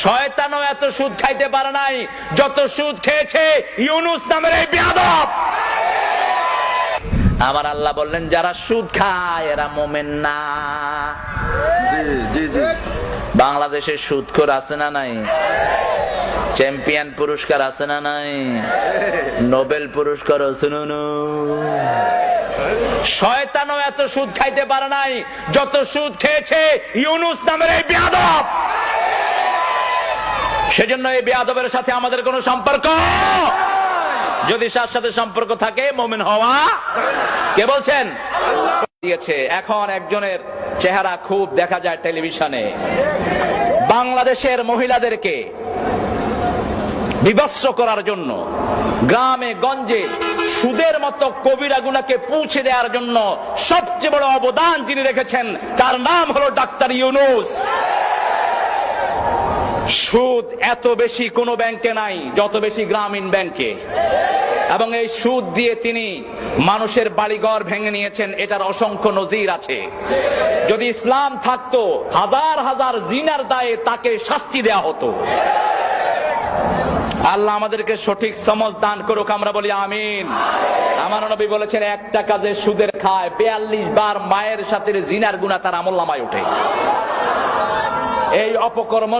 শয়তানও এত সুদ খাইতে পারে নাই যত সুদ খেয়েছে ইউনূস নামের এই বেয়াদব। আমার আল্লাহ বললেন যারা সুদ খায় এরা মুমিন না। বাংলাদেশের সুদখোর আছে না নাই? চ্যাম্পিয়ন পুরস্কার আছে না নাই? নোবেল পুরস্কার আছে না নাই? শয়তানও এত সুদ খাইতে পারে নাই যত সুদ খেয়েছে ইউনূস নামের এই বেয়াদব। সেজন্য এই বেয়াদবের সাথে আমাদের কোনো সম্পর্ক, যদি তার সাথে সম্পর্ক থাকে মুমিন হওয়া। কে বলছেন? দিয়েছে। এখন একজনের চেহারা খুব দেখা যায় টেলিভিশনে। বাংলাদেশের মহিলাদেরকে বিভৎস করার জন্য, গ্রামে গঞ্জে সুদের মতো কবিরা গুনাহকে পৌঁছে দেওয়ার জন্য সবচেয়ে বড় অবদান যিনি রেখেছেন তার নাম হলো ডাক্তার ইউনূস। সুদ এত বেশি কোন ব্যাংকে নাই যত বেশি গ্রামীণ ব্যাংকে, এবং এই সুদ দিয়ে তিনি মানুষের বাড়িঘর ভেঙে নিয়েছেন। এটার অসংখ্য নজির আছে। যদি ইসলাম থাকতো হাজার হাজার জিনার দায়ে তাকে শাস্তি দেয়া হতো। আল্লাহ আমাদেরকে সঠিক সমঝ দান করুক, আমরা বলি আমিন। আমার নবী বলেছেন একটা কাজে সুদের খায় 42 বার মায়ের সাথে জিনার গুনাহ তার আমলনামায় ওঠে। এই অপকর্ম